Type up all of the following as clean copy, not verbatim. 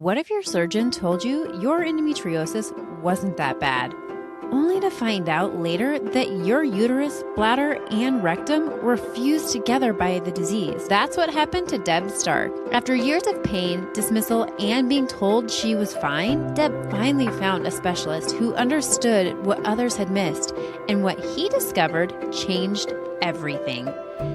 What if your surgeon told you your endometriosis wasn't that bad? Only to find out later that your uterus, bladder, and rectum were fused together by the disease. That's what happened to Deb Stark. After years of pain, dismissal, and being told she was fine, Deb finally found a specialist who understood what others had missed, and what he discovered changed everything.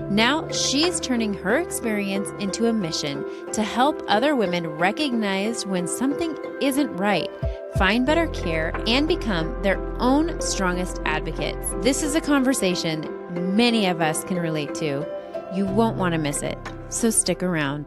Now she's turning her experience into a mission to help other women recognize when something isn't right, find better care, and become their own strongest advocates. This is a conversation many of us can relate to. You won't want to miss it, so stick around.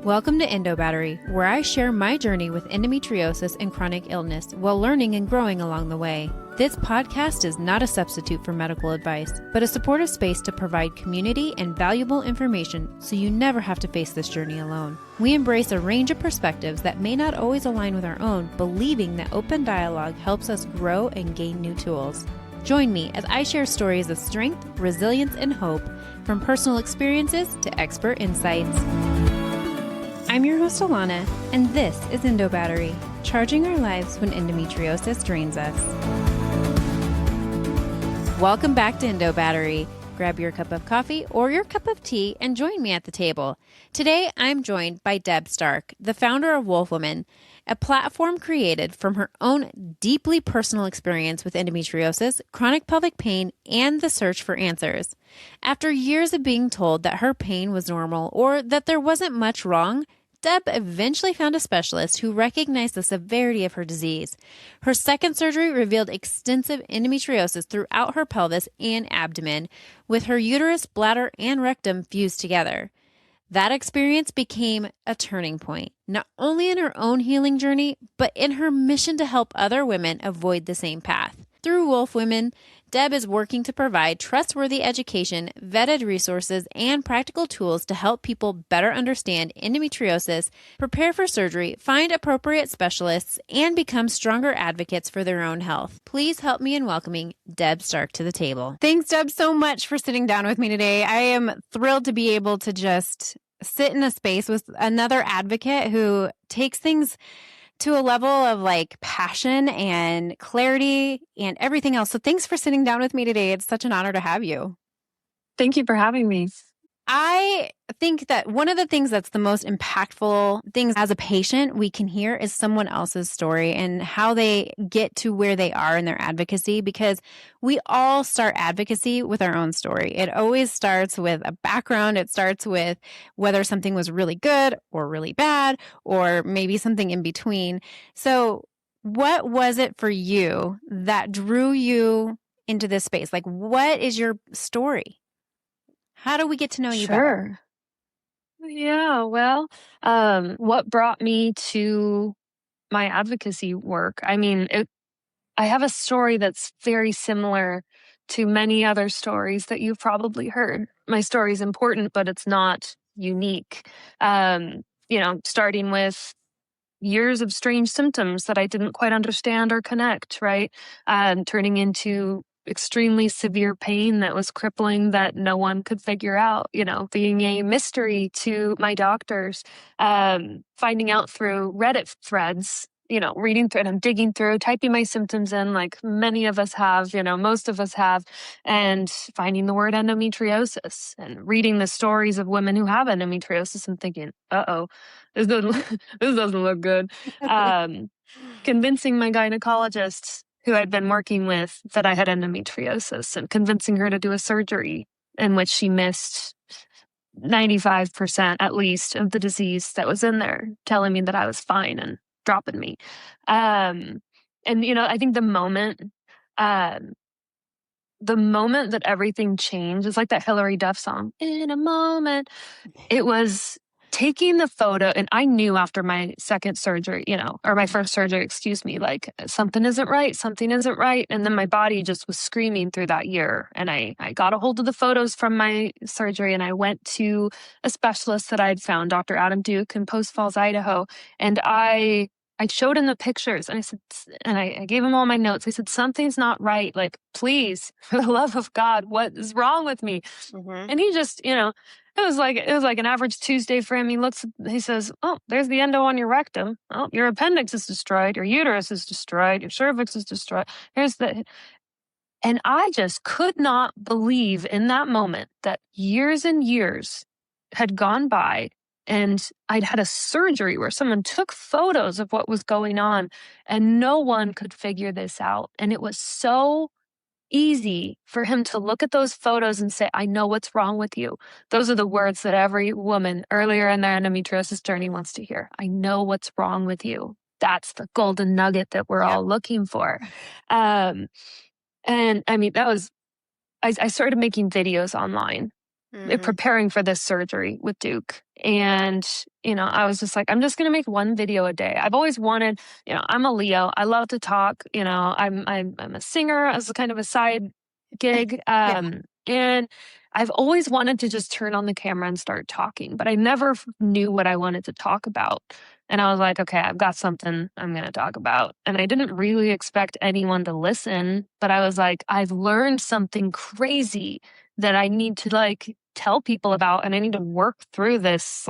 Welcome to Endo Battery, where I share my journey with endometriosis and chronic illness while learning and growing along the way. This podcast is not a substitute for medical advice, but a supportive space to provide community and valuable information so you never have to face this journey alone. We embrace a range of perspectives that may not always align with our own, believing that open dialogue helps us grow and gain new tools. Join me as I share stories of strength, resilience, and hope, from personal experiences to expert insights. I'm your host, Alana, and this is Endo Battery, charging our lives when endometriosis drains us. Welcome back to Endo Battery. Grab your cup of coffee or your cup of tea and join me at the table. Today, I'm joined by Deb Stark, the founder of Wulf Woman, a platform created from her own deeply personal experience with endometriosis, chronic pelvic pain, and the search for answers. After years of being told that her pain was normal or that there wasn't much wrong, Deb eventually found a specialist who recognized the severity of her disease. Her second surgery revealed extensive endometriosis throughout her pelvis and abdomen, with her uterus, bladder, and rectum fused together. That experience became a turning point, not only in her own healing journey, but in her mission to help other women avoid the same path. Through Wulf Women, Deb is working to provide trustworthy education, vetted resources, and practical tools to help people better understand endometriosis, prepare for surgery, find appropriate specialists, and become stronger advocates for their own health. Please help me in welcoming Deb Stark to the table. Thanks, Deb, so much for sitting down with me today. I am thrilled to be able to just sit in a space with another advocate who takes things to a level of passion and clarity and everything else. So thanks for sitting down with me today. It's such an honor to have you. Thank you for having me. I think that one of the things that's the most impactful things as a patient we can hear is someone else's story and how they get to where they are in their advocacy, because we all start advocacy with our own story. It always starts with a background. It starts with whether something was really good or really bad, or maybe something in between. So what was it for you that drew you into this space? What is your story? How do we get to know you better? Yeah, well, what brought me to my advocacy work? I mean, I have a story that's very similar to many other stories that you've probably heard. My story is important, but it's not unique. Starting with years of strange symptoms that I didn't quite understand or connect, right? Turning into extremely severe pain that was crippling that no one could figure out, being a mystery to my doctors, finding out through Reddit threads, reading through, and I'm digging through, typing my symptoms in like many of us have, most of us have, and finding the word endometriosis and reading the stories of women who have endometriosis and thinking, this doesn't look good. Convincing my gynecologist who I'd been working with that I had endometriosis and convincing her to do a surgery in which she missed 95% at least of the disease that was in there, telling me that I was fine and dropping me. I think the moment that everything changed, it's like that Hillary Duff song, In a Moment. It was taking the photo, and I knew after my second surgery, or my first surgery, something isn't right. And then my body just was screaming through that year. And I got a hold of the photos from my surgery, and I went to a specialist that I had found, Dr. Adam Duke in Post Falls, Idaho. And I showed him the pictures, and I said, and I gave him all my notes. I said, something's not right. Please, for the love of God, what is wrong with me? Mm-hmm. And he just, it was like an average Tuesday for him. He says, "Oh, there's the endo on your rectum. Oh, your appendix is destroyed. Your uterus is destroyed. Your cervix is destroyed. Here's the." And I just could not believe in that moment that years and years had gone by and I'd had a surgery where someone took photos of what was going on and no one could figure this out. And it was so easy for him to look at those photos and say, I know what's wrong with you. Those are the words that every woman earlier in their endometriosis journey wants to hear. I know what's wrong with you. That's the golden nugget that we're all looking for. And I mean, I started making videos online, preparing for this surgery with Duke. And, I was just like, I'm just going to make one video a day. I've always wanted, I'm a Leo. I love to talk. I'm a singer as a kind of a side gig. And I've always wanted to just turn on the camera and start talking, but I never knew what I wanted to talk about. And I was like, okay, I've got something I'm going to talk about. And I didn't really expect anyone to listen, but I was like, I've learned something crazy that I need to tell people about. And I need to work through this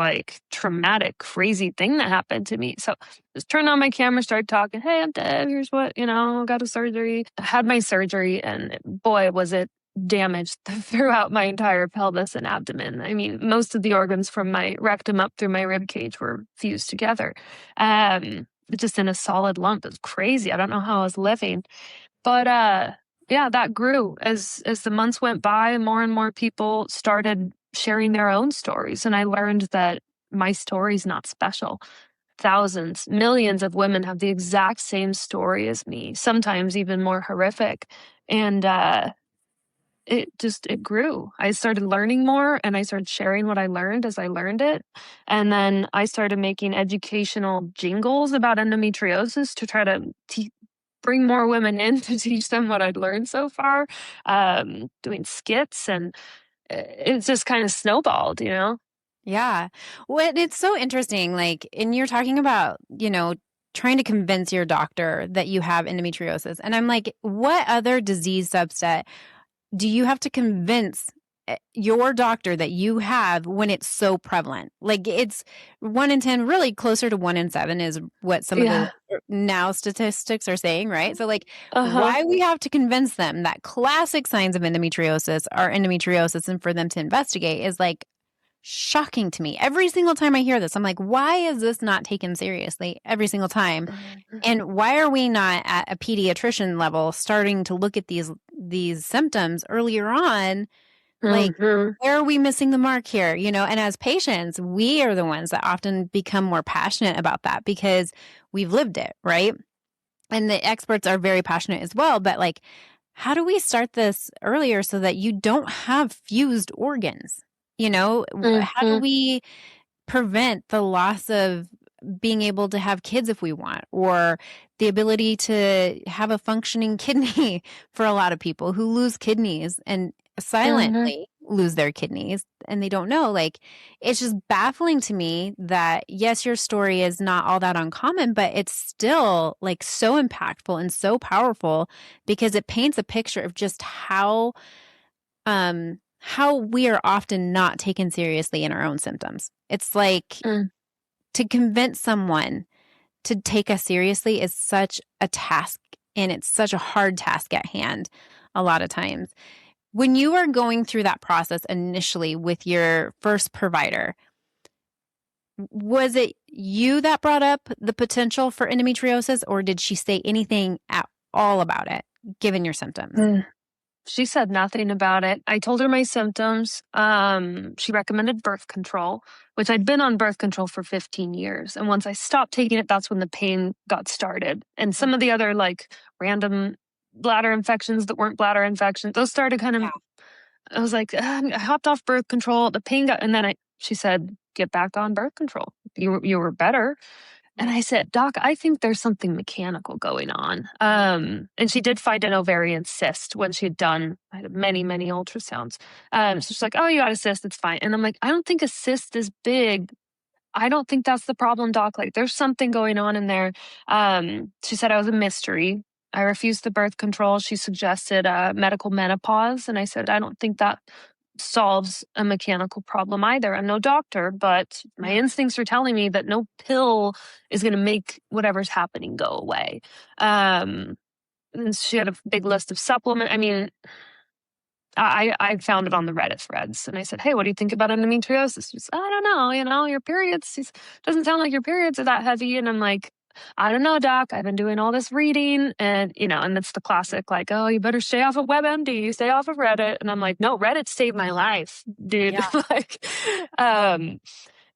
traumatic, crazy thing that happened to me. So just turned on my camera, started talking. Hey, I'm Deb. Here's what, got a surgery. I had my surgery and boy, was it damaged throughout my entire pelvis and abdomen. I mean, most of the organs from my rectum up through my rib cage were fused together. Just in a solid lump. It was crazy. I don't know how I was living. But yeah, that grew as the months went by. More and more people started sharing their own stories. And I learned that my story's not special. Thousands, millions of women have the exact same story as me, sometimes even more horrific. And it grew. I started learning more and I started sharing what I learned as I learned it. And then I started making educational jingles about endometriosis to try to bring more women in to teach them what I'd learned so far, doing skits, and it's just kind of snowballed, Yeah. Well, it's so interesting. And you're talking about, trying to convince your doctor that you have endometriosis. And I'm like, what other disease subset do you have to convince your doctor that you have when it's so prevalent? It's 1 in 10, really closer to 1 in 7 is what some of the now statistics are saying, right? So why we have to convince them that classic signs of endometriosis are endometriosis and for them to investigate is shocking to me. Every single time I hear this, I'm like, why is this not taken seriously every single time? And why are we not at a pediatrician level starting to look at these symptoms earlier on? Where are we missing the mark here? And as patients, we are the ones that often become more passionate about that because we've lived it, right? And the experts are very passionate as well. But how do we start this earlier so that you don't have fused organs? How do we prevent the loss of being able to have kids if we want, or the ability to have a functioning kidney for a lot of people who lose kidneys and silently lose their kidneys and they don't know? It's just baffling to me that, yes, your story is not all that uncommon, but it's still so impactful and so powerful because it paints a picture of just how we are often not taken seriously in our own symptoms. It's to convince someone to take us seriously is such a task, and it's such a hard task at hand a lot of times. When you are going through that process initially with your first provider, was it you that brought up the potential for endometriosis, or did she say anything at all about it, given your symptoms? She said nothing about it. I told her my symptoms. She recommended birth control, which I'd been on birth control for 15 years. And once I stopped taking it, that's when the pain got started. And some of the other random bladder infections that weren't bladder infections, those started kind of, I was like, I hopped off birth control. The pain got, and then she said, get back on birth control. You were better. And I said, Doc, I think there's something mechanical going on. And she did find an ovarian cyst when she had done many, many ultrasounds. So she's like, oh, you got a cyst. It's fine. And I'm like, I don't think a cyst is big. I don't think that's the problem, Doc. There's something going on in there. She said I was a mystery. I refused the birth control. She suggested medical menopause. And I said, I don't think that solves a mechanical problem either. I'm no doctor, but my Yeah. instincts are telling me that no pill is going to make whatever's happening go away. And she had a big list of supplements. I mean, I found it on the Reddit threads, and I said, "Hey, what do you think about endometriosis?" She said, "I don't know. Your periods doesn't sound like your periods are that heavy." And I'm like, "I don't know, doc. I've been doing all this reading, and and it's the classic, like, oh, you better stay off of WebMD, stay off of Reddit." And I'm like, "No, Reddit saved my life, dude." Yeah. Like, um,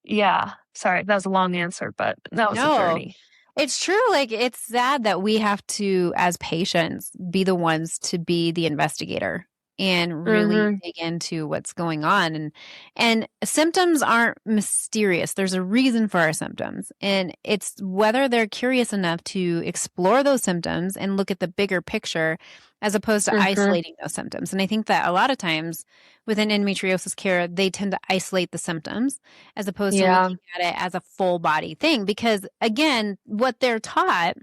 yeah. Sorry, that was a long answer, but that was a No, journey. it's true. Like, it's sad that we have to, as patients, be the ones to be the investigator and really Mm-hmm. dig into what's going on. And symptoms aren't mysterious. There's a reason for our symptoms. And it's whether they're curious enough to explore those symptoms and look at the bigger picture as opposed to Mm-hmm. isolating those symptoms. And I think that a lot of times within endometriosis care, they tend to isolate the symptoms as opposed to Yeah. looking at it as a full body thing. Because again, what they're taught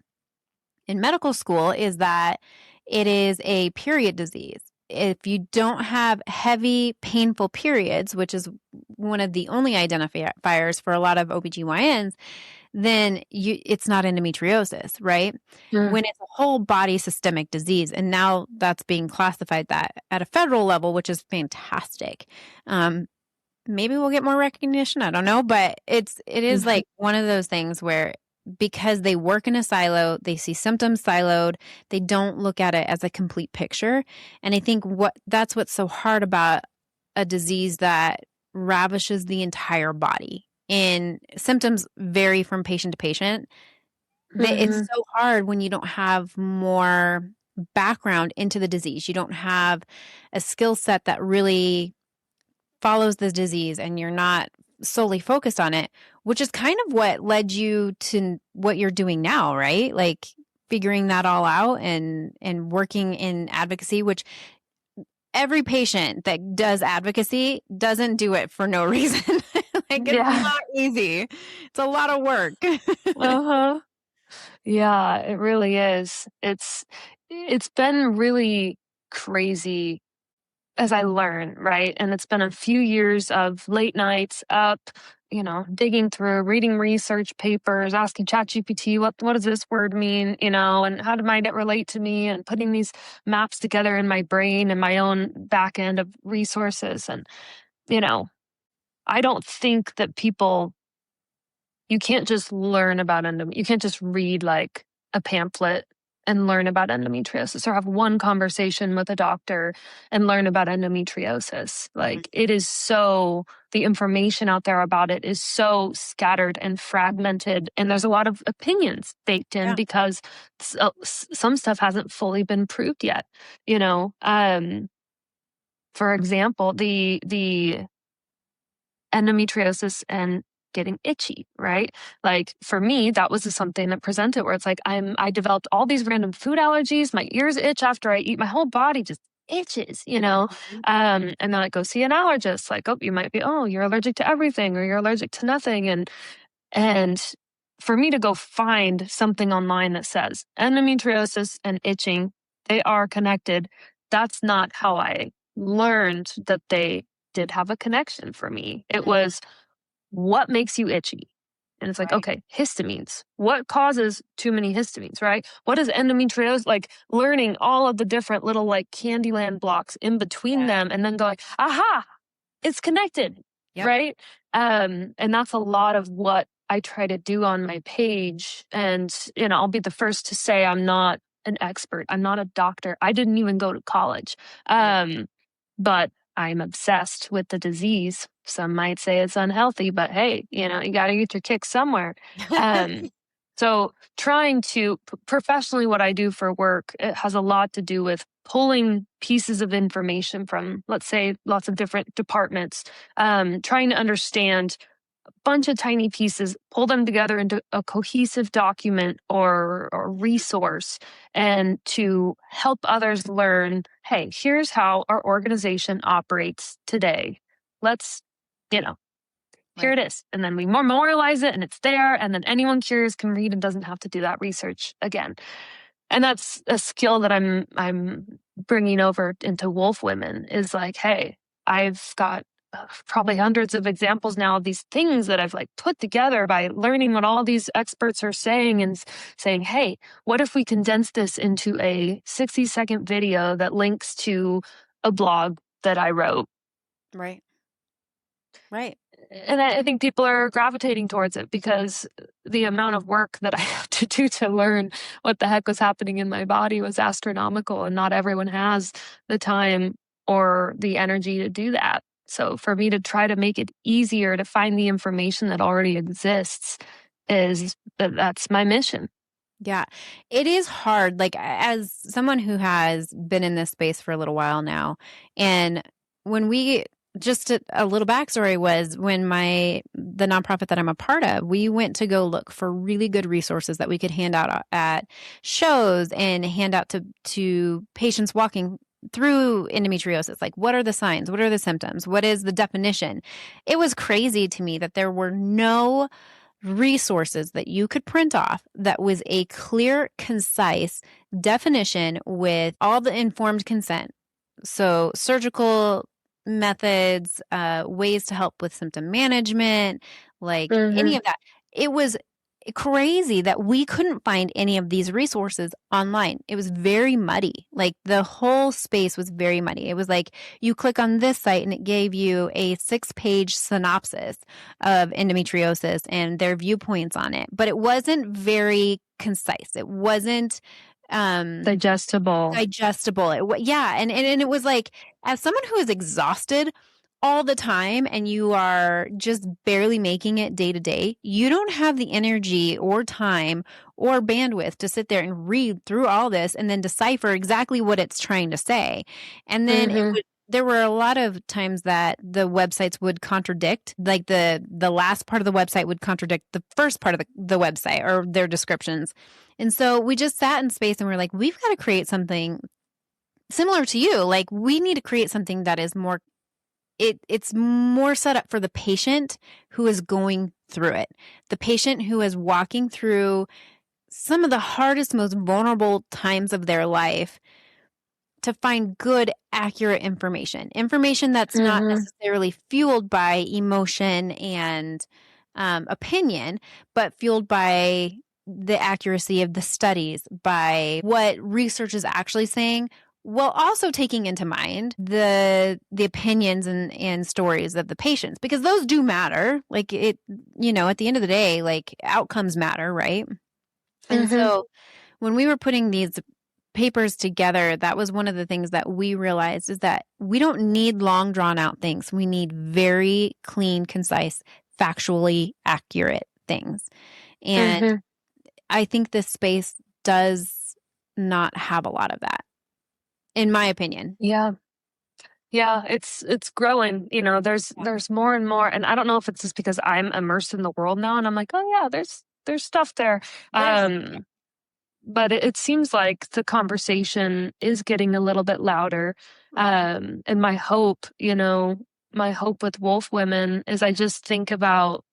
in medical school is that it is a period disease. If you don't have heavy, painful periods, which is one of the only identifiers for a lot of OBGYNs, then it's not endometriosis, right? Mm. When it's a whole body systemic disease. And now that's being classified that at a federal level, which is fantastic. Maybe we'll get more recognition. I don't know, but it is Mhm. like one of those things where because they work in a silo, they see symptoms siloed, they don't look at it as a complete picture. And I think that's what's so hard about a disease that ravishes the entire body. And symptoms vary from patient to patient. It's Mhm. so hard when you don't have more background into the disease. You don't have a skill set that really follows the disease and you're not solely focused on it, which is kind of what led you to what you're doing now, right? Like figuring that all out and working in advocacy, which every patient that does advocacy doesn't do it for no reason. Like it's Yeah. not easy. It's a lot of work. Uh-huh. Yeah, it really is. It's been really crazy as I learn, right? And it's been a few years of late nights up, digging through, reading research papers, asking ChatGPT, what does this word mean, and how might it relate to me, and putting these maps together in my brain and my own back end of resources. And, you know, I don't think that you can't just learn about you can't just read like a pamphlet and learn about endometriosis, or have one conversation with a doctor and learn about endometriosis. Mhm. Like the information out there about it is so scattered and fragmented, and there's a lot of opinions baked in Yeah. because some stuff hasn't fully been proved yet. For example, the endometriosis and getting itchy, right? Like for me, that was something that presented where it's like I developed all these random food allergies. My ears itch after I eat. My whole body just itches. Mhm. And then I go see an allergist. Like, oh, you're allergic to everything, or you're allergic to nothing. And for me to go find something online that says endometriosis and itching, they are connected. That's not how I learned that they did have a connection for me. It Mhm. was, what makes you itchy? And it's like, Right. okay, histamines. What causes too many histamines, right? What is endometriosis? Like learning all of the different little like Candyland blocks in between Yeah. them and then going, aha, it's connected, Yep. right? And that's a lot of what I try to do on my page. And, I'll be the first to say I'm not an expert. I'm not a doctor. I didn't even go to college. Yeah. But I'm obsessed with the disease. Some might say it's unhealthy, but hey, you got to get your kick somewhere. Um, so trying to professionally, what I do for work, it has a lot to do with pulling pieces of information from, let's say, lots of different departments, trying to understand bunch of tiny pieces, pull them together into a cohesive document or resource, and to help others learn, hey, here's how our organization operates today. Let's, you know, here Right. it is. And then we memorialize it and it's there. And then anyone curious can read and doesn't have to do that research again. And that's a skill that I'm bringing over into Wulf Women, is like, hey, I've got probably hundreds of examples now of these things that I've like put together by learning what all these experts are saying and saying, hey, what if we condense this into a 60-second video that links to a blog that I wrote? Right. Right. And I think people are gravitating towards it because the amount of work that I have to do to learn what the heck was happening in my body was astronomical, and not everyone has the time or the energy to do that. So for me to try to make it easier to find the information that already exists that's my mission. Yeah, it is hard. Like, as someone who has been in this space for a little while now, and when we just a little backstory was when the nonprofit that I'm a part of, we went to go look for really good resources that we could hand out at shows and hand out to patients walking through endometriosis. Like, what are the signs? What are the symptoms? What is the definition? It was crazy to me that there were no resources that you could print off that was a clear, concise definition with all the informed consent. So surgical methods, ways to help with symptom management, like any of that. It was crazy that we couldn't find any of these resources online. It was very muddy. Like, the whole space was very muddy. It was like you click on this site and it gave you a 6-page synopsis of endometriosis and their viewpoints on it, but it wasn't very concise. It wasn't digestible. Yeah. And it was like, as someone who is exhausted all the time and you are just barely making it day to day, you don't have the energy or time or bandwidth to sit there and read through all this and then decipher exactly what it's trying to say. And then there were a lot of times that the websites would contradict, like the last part of the website would contradict the first part of the website or their descriptions. And so we just sat in space and we're like, we've got to create something similar to you. Like, we need to create something that is more it's more set up for the patient who is going through it, the patient who is walking through some of the hardest, most vulnerable times of their life, to find good, accurate information that's not necessarily fueled by emotion and opinion, but fueled by the accuracy of the studies, by what research is actually saying, while also taking into mind the opinions and stories of the patients, because those do matter. Like, at the end of the day, like, outcomes matter, right? And so when we were putting these papers together, that was one of the things that we realized, is that we don't need long drawn out things. We need very clean, concise, factually accurate things. And I think this space does not have a lot of that, in my opinion. Yeah. Yeah, it's growing. There's more and more, and I don't know if it's just because I'm immersed in the world now and I'm like, oh yeah, there's stuff there. But it seems like the conversation is getting a little bit louder. And my hope with Wulf Women is, I just think about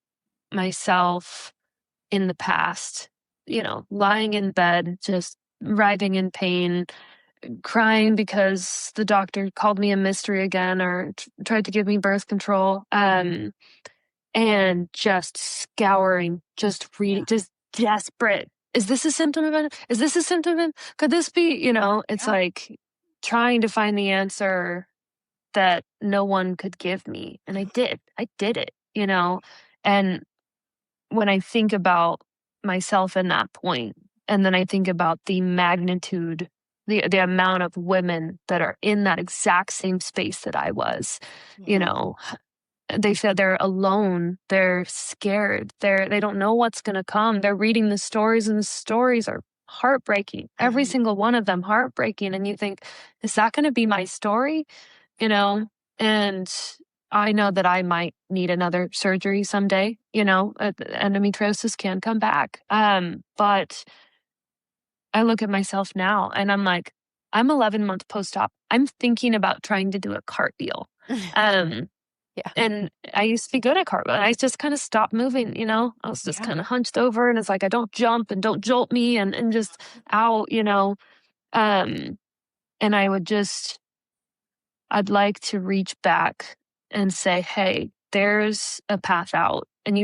myself in the past, lying in bed, just writhing in pain, crying because the doctor called me a mystery again, or tried to give me birth control, and just scouring, just reading, just desperate. Is this a symptom of it? Is this a symptom of it? Could this be, it's like trying to find the answer that no one could give me. And I did it, and when I think about myself in that point, and then I think about the magnitude, the amount of women that are in that exact same space that I was, they feel they're alone, they're scared, they don't know what's going to come. They're reading the stories, and the stories are heartbreaking. Every single one of them heartbreaking. And you think, is that going to be my story? And I know that I might need another surgery someday. Endometriosis can come back. But I look at myself now and I'm like, I'm 11 months post-op. I'm thinking about trying to do a cartwheel. Yeah. And I used to be good at cartwheel. And I just kind of stopped moving, I was just kind of hunched over, and it's like, I don't jump and don't jolt me and just ow, and I would just, I'd like to reach back and say, hey, there's a path out. And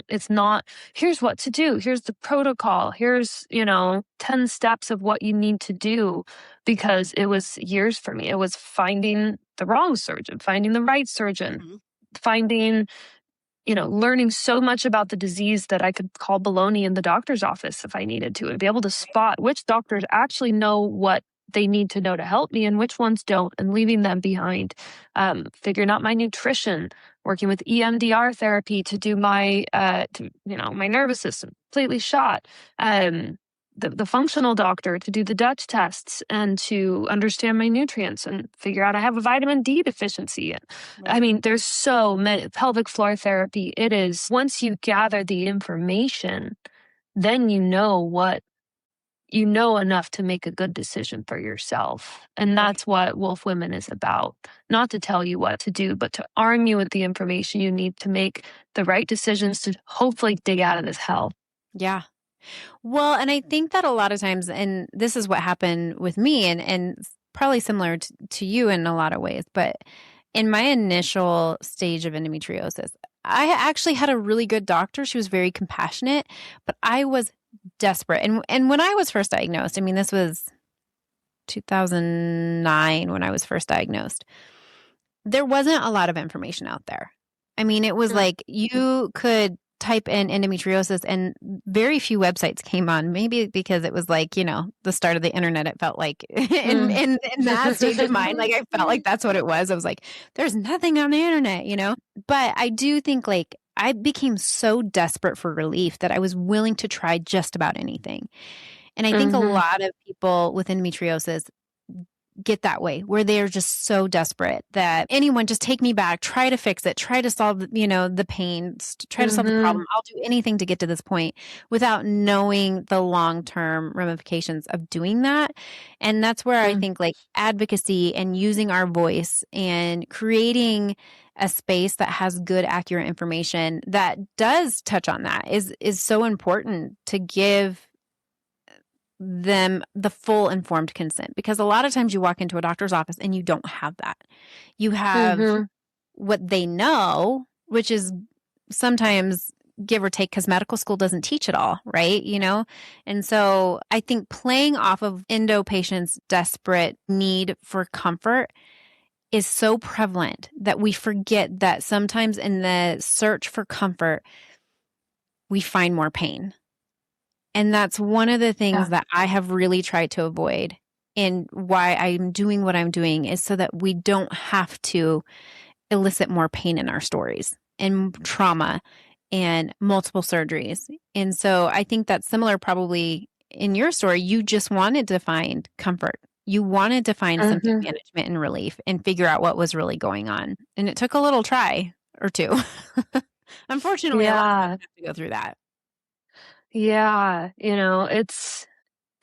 it's not, here's what to do. Here's the protocol. Here's, 10 steps of what you need to do. Because it was years for me. It was finding the wrong surgeon, finding the right surgeon, finding, learning so much about the disease that I could call baloney in the doctor's office if I needed to, and be able to spot which doctors actually know what they need to know to help me and which ones don't, and leaving them behind. Figuring out my nutrition, working with EMDR therapy to do my nervous system completely shot. The functional doctor to do the Dutch tests and to understand my nutrients and figure out I have a vitamin D deficiency. Right. I mean, there's so many. Pelvic floor therapy, it is, once you gather the information, then you know enough to make a good decision for yourself. And that's what Wulf Women is about. Not to tell you what to do, but to arm you with the information you need to make the right decisions to hopefully dig out of this hell. Yeah. Well, and I think that a lot of times, and this is what happened with me and probably similar to you in a lot of ways, but in my initial stage of endometriosis, I actually had a really good doctor. She was very compassionate, but I was desperate. And when I was first diagnosed, I mean, this was 2009 when I was first diagnosed, there wasn't a lot of information out there. I mean, it was like you could type in endometriosis and very few websites came on, maybe because it was like, the start of the internet, it felt like in that stage of mind, like I felt like that's what it was. I was like, there's nothing on the internet, but I do think like I became so desperate for relief that I was willing to try just about anything. And I think a lot of people with endometriosis get that way, where they're just so desperate that anyone just take me back, try to fix it, try to solve, the pain, try to solve the problem. I'll do anything to get to this point without knowing the long-term ramifications of doing that. And that's where I think like advocacy and using our voice and creating a space that has good, accurate information that does touch on that is so important to give them the full informed consent, because a lot of times you walk into a doctor's office and you don't have that. You have what they know, which is sometimes give or take because medical school doesn't teach it all, right? And so I think playing off of endo patients' desperate need for comfort is so prevalent that we forget that sometimes in the search for comfort, we find more pain. And that's one of the things that I have really tried to avoid, and why I'm doing what I'm doing is so that we don't have to elicit more pain in our stories and trauma and multiple surgeries. And so I think that's similar probably in your story. You just wanted to find comfort. You wanted to find symptom management and relief and figure out what was really going on. And it took a little try or two. Unfortunately, a lot of us have to go through that. Yeah,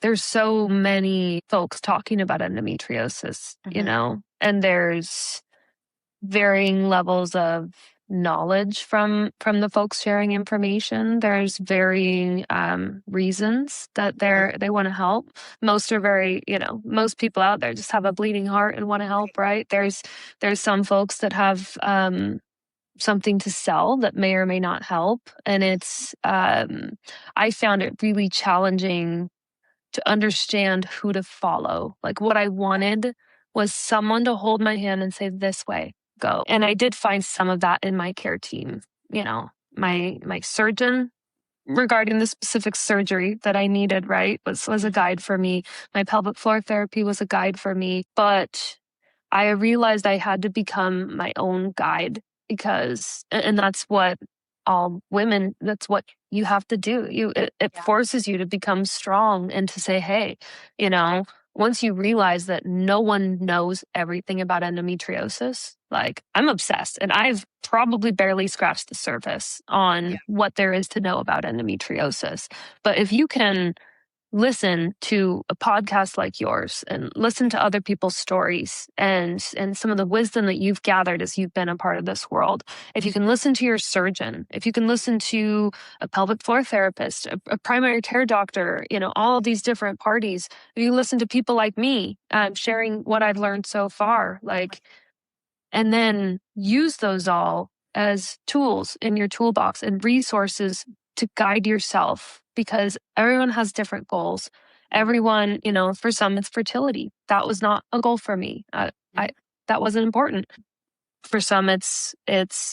there's so many folks talking about endometriosis, and there's varying levels of knowledge from the folks sharing information. There's varying reasons that they want to help. Most are very, most people out there just have a bleeding heart and want to help, right? There's some folks that have something to sell that may or may not help. And it's, I found it really challenging to understand who to follow. Like what I wanted was someone to hold my hand and say, this way, go. And I did find some of that in my care team. My surgeon regarding the specific surgery that I needed, right, was a guide for me. My pelvic floor therapy was a guide for me. But I realized I had to become my own guide, because, and that's what all women, that's what you have to do. It forces you to become strong and to say, hey, once you realize that no one knows everything about endometriosis, like I'm obsessed and I've probably barely scratched the surface on what there is to know about endometriosis. But if you can listen to a podcast like yours and listen to other people's stories and some of the wisdom that you've gathered as you've been a part of this world, if you can listen to your surgeon, if you can listen to a pelvic floor therapist, a primary care doctor, all of these different parties, if you listen to people like me sharing what I've learned so far, like and then use those all as tools in your toolbox and resources to guide yourself, because everyone has different goals. Everyone, for some it's fertility. That was not a goal for me. That wasn't important. For some it's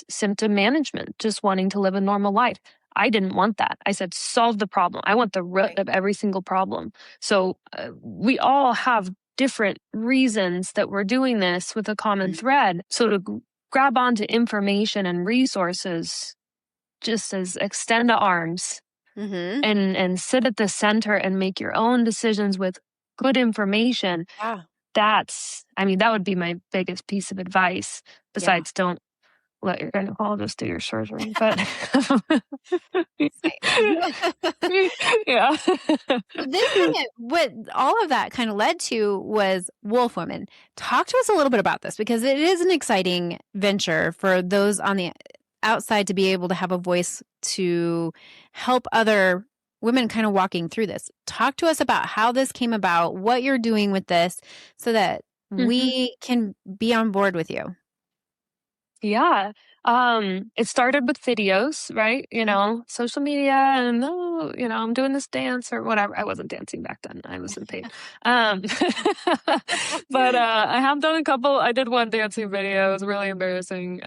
symptom management, just wanting to live a normal life. I didn't want that. I said, solve the problem. I want the root of every single problem. So we all have different reasons that we're doing this with a common thread. So to grab onto information and resources, just as extend the arms and sit at the center and make your own decisions with good information. Yeah. That would be my biggest piece of advice. Besides, don't let your gynecologist do your surgery. But yeah. What all of that kind of led to was Wulf Woman. Talk to us a little bit about this, because it is an exciting venture for those on the outside to be able to have a voice to help other women kind of walking through this. Talk to us about how this came about, what you're doing with this, so that we can be on board with you. Yeah. It started with videos, right? Social media, and I'm doing this dance or whatever. I wasn't dancing back then. I was in pain. But I have done a couple. I did one dancing video. It was really embarrassing.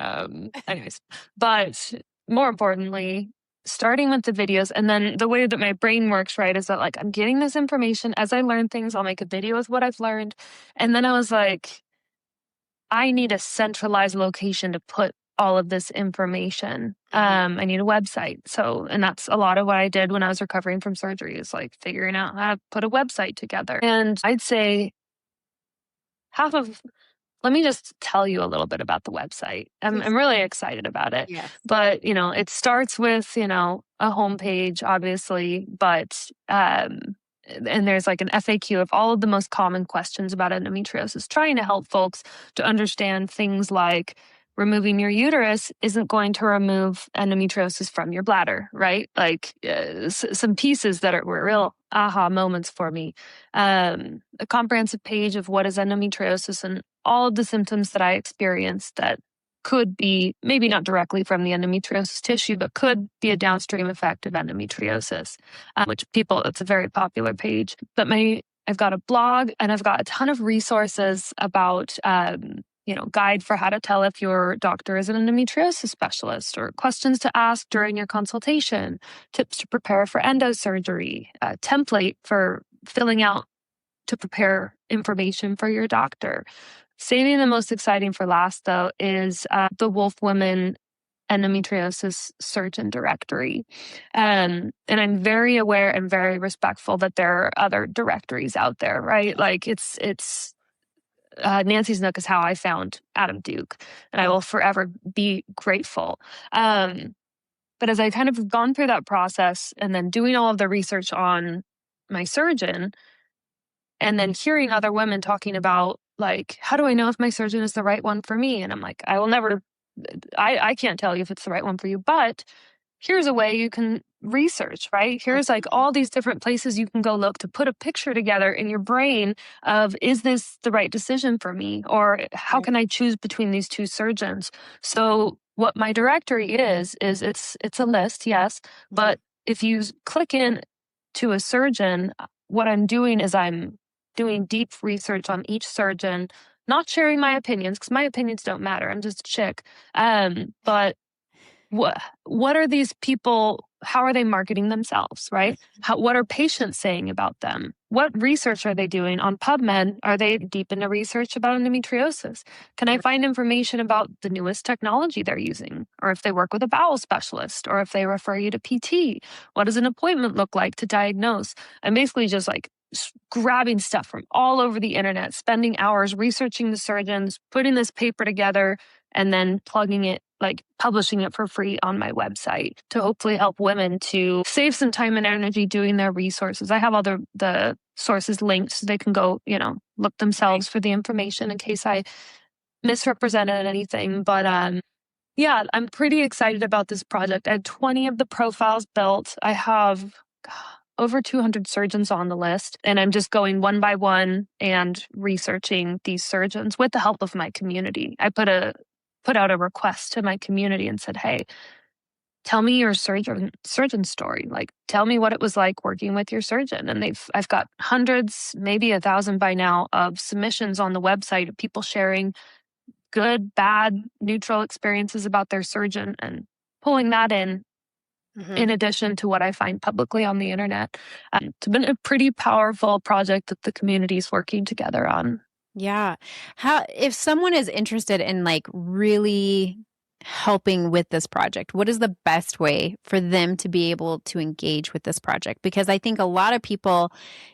Anyways, but more importantly, starting with the videos, and then the way that my brain works, right, is that like I'm getting this information as I learn things. I'll make a video with what I've learned. And then I was like, I need a centralized location to put all of this information. I need a website. And that's a lot of what I did when I was recovering from surgery, is like figuring out how to put a website together. And I'd say let me just tell you a little bit about the website. I'm really excited about it. Yes. But, it starts with, a homepage, obviously, but, and there's like an FAQ of all of the most common questions about endometriosis, trying to help folks to understand things like removing your uterus isn't going to remove endometriosis from your bladder, right? Like some pieces that were real aha moments for me. A comprehensive page of what is endometriosis and all of the symptoms that I experienced that could be maybe not directly from the endometriosis tissue, but could be a downstream effect of endometriosis, it's a very popular page. But I've got a blog, and I've got a ton of resources about, guide for how to tell if your doctor is an endometriosis specialist, or questions to ask during your consultation, tips to prepare for endosurgery, a template for filling out to prepare information for your doctor. Saving the most exciting for last, though, is the Wulf Woman endometriosis surgeon directory. And I'm very aware and very respectful that there are other directories out there, right? Like it's Nancy's Nook is how I found Adam Duke, and I will forever be grateful. But as I kind of gone through that process and then doing all of the research on my surgeon, and then hearing other women talking about, like, how do I know if my surgeon is the right one for me? And I'm like, I can't tell you if it's the right one for you, but here's a way you can research, right? Here's like all these different places you can go look to put a picture together in your brain of, is this the right decision for me? Or how can I choose between these two surgeons? So what my directory is it's a list, yes, but if you click in to a surgeon, what I'm doing is I'm doing deep research on each surgeon, not sharing my opinions, because my opinions don't matter. I'm just a chick. But what are these people? How are they marketing themselves, right? What are patients saying about them? What research are they doing on PubMed? Are they deep into research about endometriosis? Can I find information about the newest technology they're using? Or if they work with a bowel specialist, or if they refer you to PT? What does an appointment look like to diagnose? I'm basically just like grabbing stuff from all over the internet, spending hours researching the surgeons, putting this paper together, and then plugging it, like publishing it for free on my website to hopefully help women to save some time and energy doing their resources. I have all the sources linked so they can go, look themselves for the information in case I misrepresented anything. But yeah, I'm pretty excited about this project. I had 20 of the profiles built. I have over 200 surgeons on the list, and I'm just going one by one and researching these surgeons with the help of my community. I put out a request to my community and said, hey, tell me your surgeon story. Like, tell me what it was like working with your surgeon. And I've got hundreds, maybe 1,000 by now, of submissions on the website of people sharing good, bad, neutral experiences about their surgeon, and pulling that in addition to what I find publicly on the internet. It's been a pretty powerful project that the community is working together on. Yeah. If someone is interested in like really helping with this project, what is the best way for them to be able to engage with this project? Because I think a lot of people,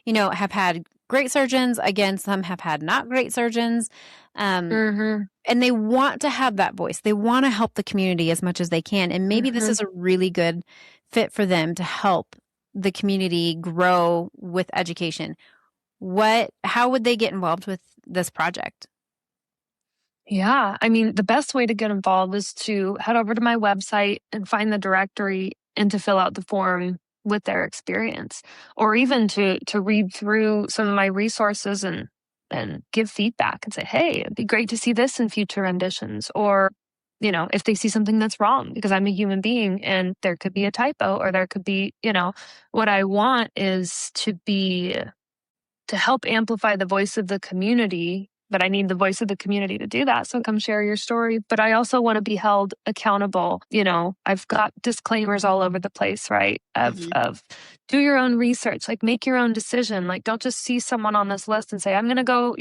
have had great surgeons. Again, some have had not great surgeons. And they want to have that voice. They want to help the community as much as they can. And maybe this is a really good fit for them to help the community grow with education. How would they get involved with this project? Yeah, I mean, the best way to get involved is to head over to my website and find the directory and to fill out the form with their experience, or even to read through some of my resources and give feedback and say, hey, it'd be great to see this in future renditions. Or, if they see something that's wrong, because I'm a human being and there could be a typo, or there could be, what I want is to help amplify the voice of the community. But I need the voice of the community to do that. So come share your story. But I also want to be held accountable. I've got disclaimers all over the place, right? Of do your own research, like make your own decision. Like, don't just see someone on this list and say, I'm going to go,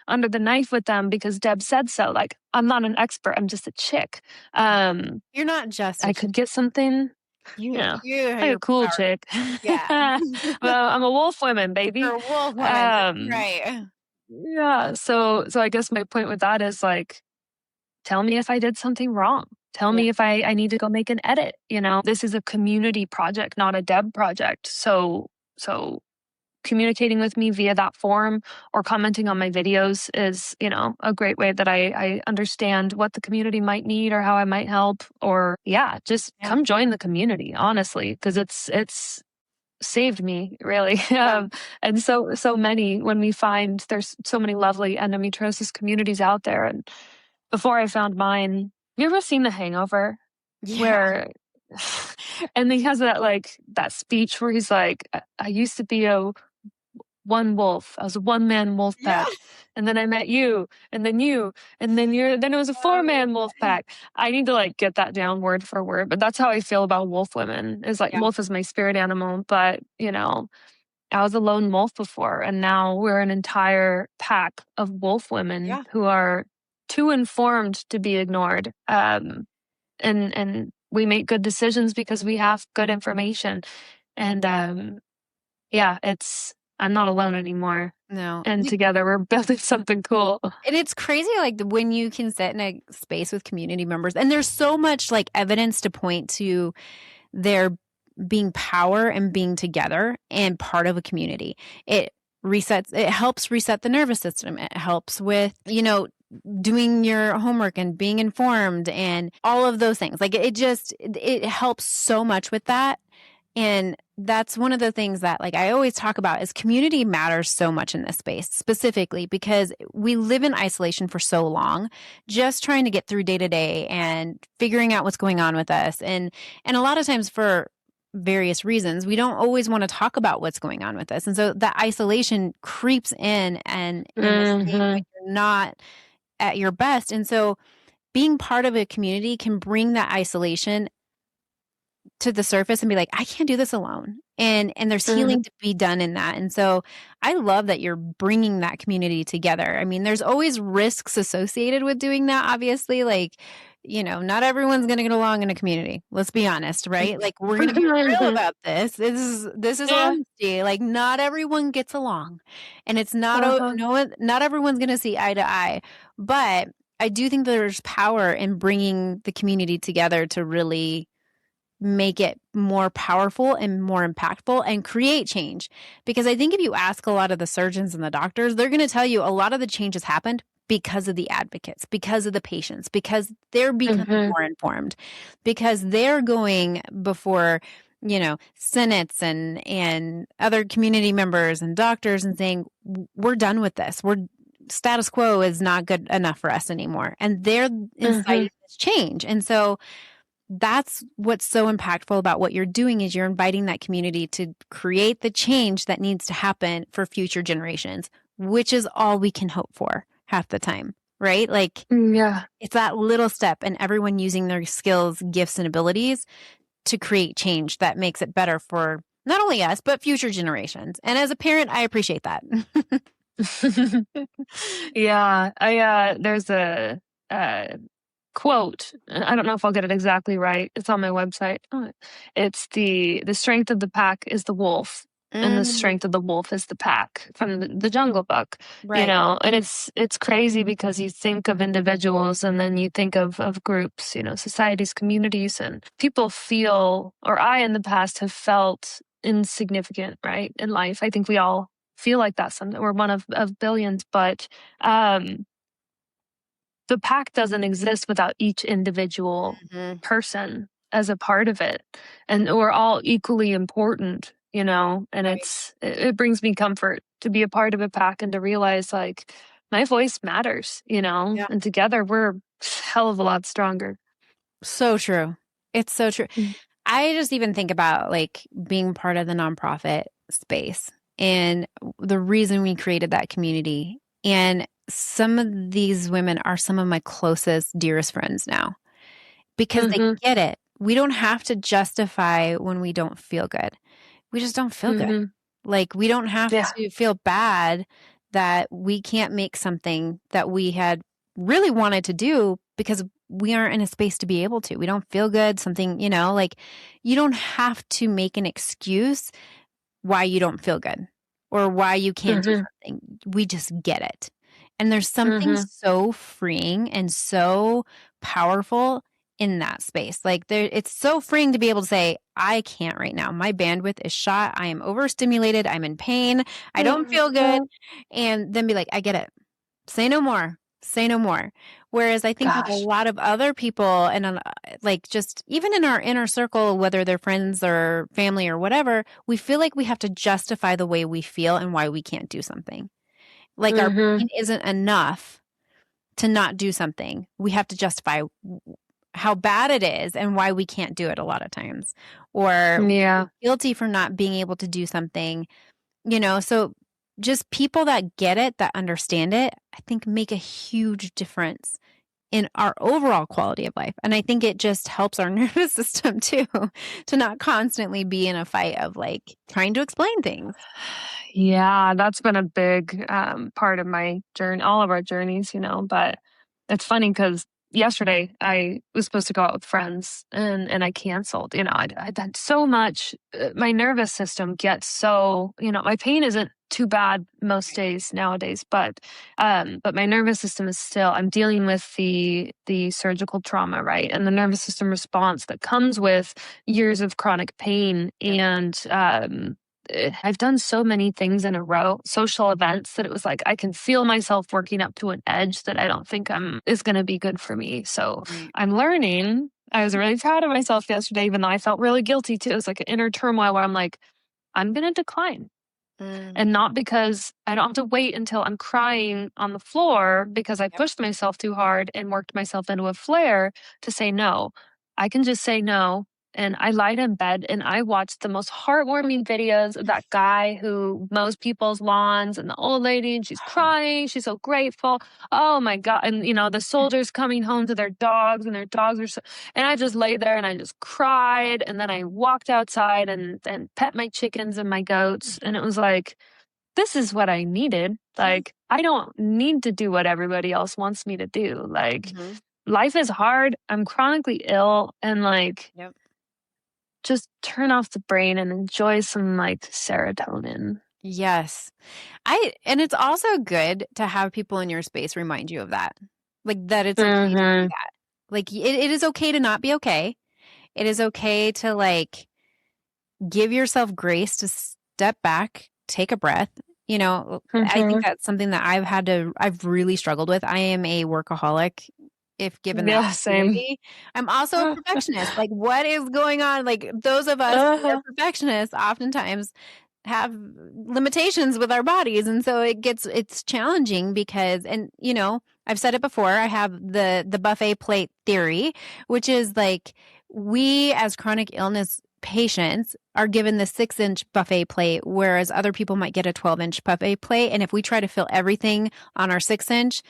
under the knife with them because Deb said so. Like, I'm not an expert. I'm just a chick. You're not just I could get something. Like a cool chick. Yeah. Well, I'm a Wulf Woman, baby. You're a Wulf Woman. Right. Yeah. So I guess my point with that is like, tell me if I did something wrong. Tell me if I need to go make an edit. This is a community project, not a Deb project. So communicating with me via that forum or commenting on my videos is, a great way that I understand what the community might need or how I might help. Or come join the community, honestly, because it's saved me, really. And so many, when we find there's so many lovely endometriosis communities out there. And before I found mine, you ever seen The Hangover? Yeah. Where and he has that speech where he's like, I used to be a one wolf. I was a one-man wolf pack. And then I met you, and then you, and then then it was a 4-man wolf pack. I need to get that down word for word. But that's how I feel about Wulf Women. Is wolf is my spirit animal, but I was a lone wolf before, and now we're an entire pack of Wulf Women who are too informed to be ignored. And we make good decisions because we have good information. And I'm not alone anymore. No. And together we're building something cool. And it's crazy, when you can sit in a space with community members, and there's so much evidence to point to their being power and being together and part of a community. It helps reset the nervous system. It helps with, doing your homework and being informed and all of those things. It helps so much with that. And that's one of the things that I always talk about is community matters so much in this space, specifically because we live in isolation for so long, just trying to get through day to day and figuring out what's going on with us. And a lot of times for various reasons, we don't always want to talk about what's going on with us. And so that isolation creeps in and when you're not at your best. And so being part of a community can bring that isolation to the surface and be like, I can't do this alone. And there's healing to be done in that. And so I love that you're bringing that community together. I mean, there's always risks associated with doing that. Obviously, not everyone's going to get along in a community. Let's be honest, right? We're going to be real about this. This is honesty. Not everyone gets along, and it's not, not everyone's going to see eye to eye, but I do think there's power in bringing the community together to really make it more powerful and more impactful and create change. Because I think if you ask a lot of the surgeons and the doctors, they're going to tell you a lot of the changes happened because of the advocates, because of the patients, because they're becoming more informed, because they're going before senates and other community members and doctors and saying, we're done with this. Status quo is not good enough for us anymore. And they're inciting this change. And so that's what's so impactful about what you're doing is you're inviting that community to create the change that needs to happen for future generations, which is all we can hope for half the time, right? Like, Yeah. it's that little step and everyone using their skills, gifts, and abilities to create change that makes it better for not only us, but future generations. And as a parent, I appreciate that. Yeah. There's a quote. I don't know if I'll get it exactly right. It's on my website. It's the strength of the pack is the wolf, and the strength of the wolf is the pack, from the Jungle Book. Right. And it's crazy because you think of individuals and then you think of groups, societies, communities, and people feel, or I in the past have felt insignificant, right, in life. I think we all feel like that. We're one of billions, but the pack doesn't exist without each individual person as a part of it. And we're all equally important, and Right. it brings me comfort to be a part of a pack and to realize like my voice matters, Yeah. and together we're a hell of a lot stronger. So true. It's so true. Mm. I just even think about like being part of the nonprofit space and the reason we created that community. And some of these women are some of my closest, dearest friends now because they Mhm. get it. We don't have to justify when we don't feel good. We just don't feel good. Mhm. Like, we don't have Yeah. to feel bad that we can't make something that we had really wanted to do because we aren't in a space to be able to. We don't feel good, something, like you don't have to make an excuse why you don't feel good or why you can't do Mhm. something. We just get it. And there's something Mhm. so freeing and so powerful in that space. Like, it's so freeing to be able to say, I can't right now. My bandwidth is shot. I am overstimulated. I'm in pain. I don't feel good. And then be like, I get it. Say no more. Say no more. Whereas I think with a Gosh. lot of other people and like just even in our inner circle, whether they're friends or family or whatever, we feel like we have to justify the way we feel and why we can't do something. Like, our Mhm. pain isn't enough to not do something. We have to justify how bad it is and why we can't do it a lot of times. Or we feel Yeah. guilty for not being able to do something, so just people that get it, that understand it, I think make a huge difference in our overall quality of life. And I think it just helps our nervous system too, to not constantly be in a fight of like trying to explain things. Yeah, that's been a big part of my journey, all of our journeys, but it's funny because yesterday I was supposed to go out with friends and I canceled. I'd done so much. My nervous system gets so, my pain isn't too bad most days nowadays, but my nervous system is still, I'm dealing with the surgical trauma, right? And the nervous system response that comes with years of chronic pain. Yep. And I've done so many things in a row, social events, that it was like I can feel myself working up to an edge that I don't think is going to be good for me. So Right. I'm learning. I was really proud of myself yesterday, even though I felt really guilty too. It was like an inner turmoil where I'm like, I'm going to decline. Mm, And not because I don't have to wait until I'm crying on the floor because I yep. pushed myself too hard and worked myself into a flare to say no. I can just say no. And I lied in bed and I watched the most heartwarming videos of that guy who mows people's lawns and the old lady, and she's crying. She's so grateful. Oh my God. And, the soldiers coming home to their dogs, and their dogs are so. And I just lay there and I just cried. And then I walked outside and pet my chickens and my goats. And it was like, this is what I needed. Like, I don't need to do what everybody else wants me to do. Like, Mhm. life is hard. I'm chronically ill, and like, Yep. just turn off the brain and enjoy some like serotonin. Yes. And it's also good to have people in your space remind you of that. Like, that it's okay to do Mhm. that. Like, it is okay to not be okay. It is okay to like give yourself grace to step back, take a breath. I think Mhm. that's something that I've really struggled with. I am a workaholic if given the Yeah, same. opportunity. I'm also a perfectionist. Like, what is going on? Like, those of us who are Uh-huh. perfectionists oftentimes have limitations with our bodies. And so it's challenging because, and I've said it before, I have the buffet plate theory, which is like we as chronic illness patients are given the 6-inch buffet plate, whereas other people might get a 12-inch buffet plate. And if we try to fill everything on our 6-inch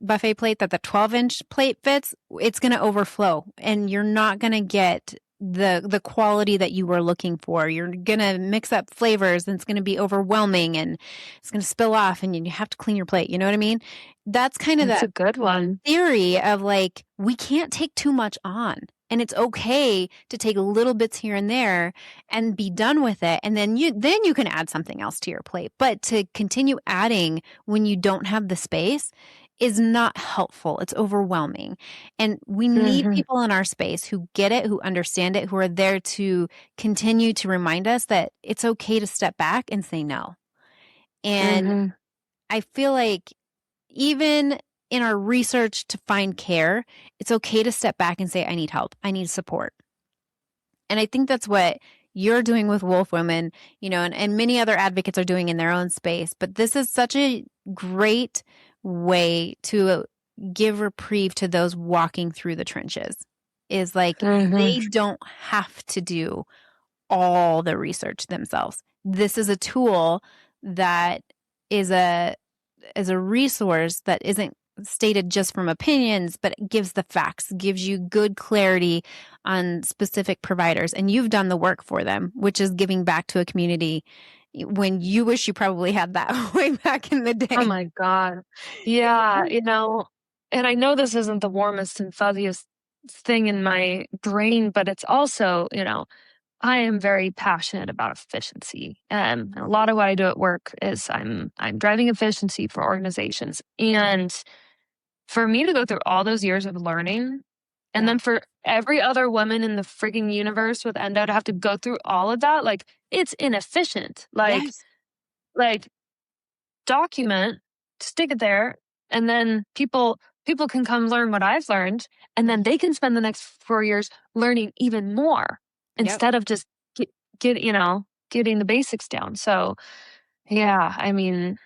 buffet plate that the 12-inch plate fits, it's going to overflow and you're not going to get the quality that you were looking for. You're going to mix up flavors and it's going to be overwhelming and it's going to spill off and you have to clean your plate. You know what I mean? That's kind of That's that a good one. theory of like, we can't take too much on. And it's okay to take little bits here and there and be done with it. And then you can add something else to your plate. But to continue adding when you don't have the space is not helpful. It's overwhelming. And we need Mm-hmm. people in our space who get it, who understand it, who are there to continue to remind us that it's okay to step back and say no. And Mm-hmm. I feel like even in our research to find care, it's okay to step back and say, I need help. I need support. And I think that's what you're doing with Wulf Women, and many other advocates are doing in their own space. But this is such a great way to give reprieve to those walking through the trenches. Is like Mm-hmm. they don't have to do all the research themselves. This is a tool that is a resource that isn't stated just from opinions, but it gives the facts, gives you good clarity on specific providers. And you've done the work for them, which is giving back to a community when you wish you probably had that way back in the Oh day. my God. Yeah, and I know this isn't the warmest and fuzziest thing in my brain, but it's also, I am very passionate about efficiency. And a lot of what I do at work is I'm driving efficiency for organizations. And for me to go through all those years of learning, and Yeah. then for every other woman in the freaking universe with endo to have to go through all of that, like it's inefficient. Yes. Like document, stick it there, and then people can come learn what I've learned, and then they can spend the next 4 years learning even more Yep. instead of just getting the basics down. So yeah, I mean,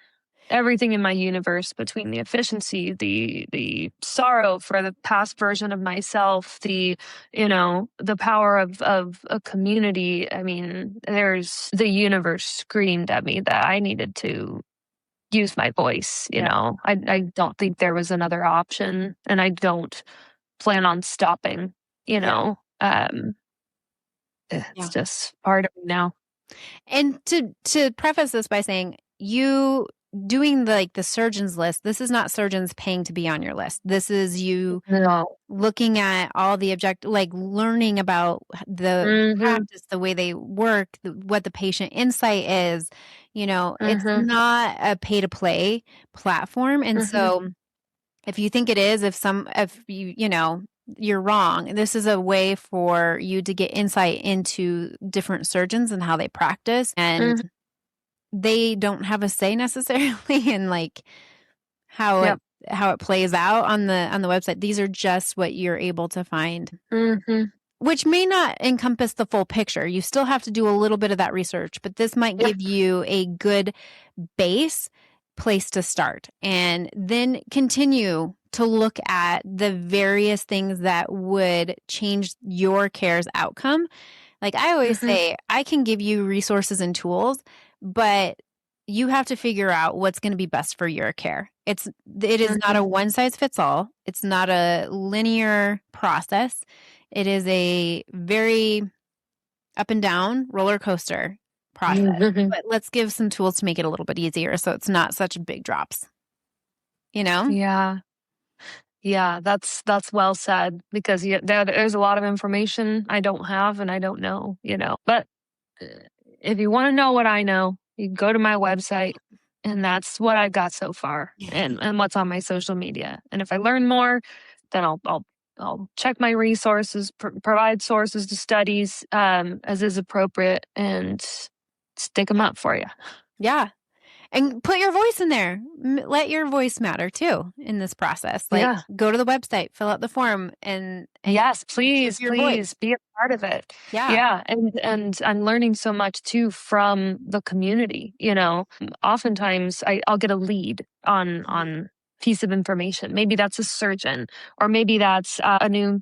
everything in my universe between the efficiency, the sorrow for the past version of myself, the power of a community. I mean, there's the universe screamed at me that I needed to use my voice. Yep. I don't think there was another option, and I don't plan on stopping. You Yeah. know, it's Yeah. just part of me now. And to preface this by saying you doing the surgeon's list, this is not surgeons paying to be on your list. This is you No. looking at all the like learning about the Mm-hmm. practice, the way they work, what the patient insight is. It's Mm-hmm. not a pay to play platform. And Mm-hmm. so if you think it is, if you're wrong. This is a way for you to get insight into different surgeons and how they practice. And Mm-hmm. they don't have a say necessarily in like how it Yep. how it plays out on the website. These are just what you're able to find, Mm-hmm. which may not encompass the full picture. You still have to do a little bit of that research, but this might Yep. give you a good base place to start and then continue to look at the various things that would change your care's outcome. Like I always Mm-hmm. say, I can give you resources and tools, but you have to figure out what's going to be best for your care. It is not Mm-hmm. a one size fits all. It's not a linear process. It is a very up and down roller coaster process. Mm-hmm. But let's give some tools to make it a little bit easier so it's not such big drops, you know? Yeah. Yeah, that's well said because there's a lot of information I don't have and I don't know. But uh, if you want to know what I know, you can go to my website, and that's what I've got so far, and what's on my social media. And if I learn more, then I'll check my resources, provide sources to studies as is appropriate, and stick them up for you. Yeah. And put your voice in there. Let your voice matter too in this process. Like Yeah. go to the website, fill out the form and Yes, give please, your voice. please be a part of it. Yeah. Yeah, and I'm learning so much too from the community, you know. Oftentimes I'll get a lead on piece of information. Maybe that's a surgeon, or maybe that's a new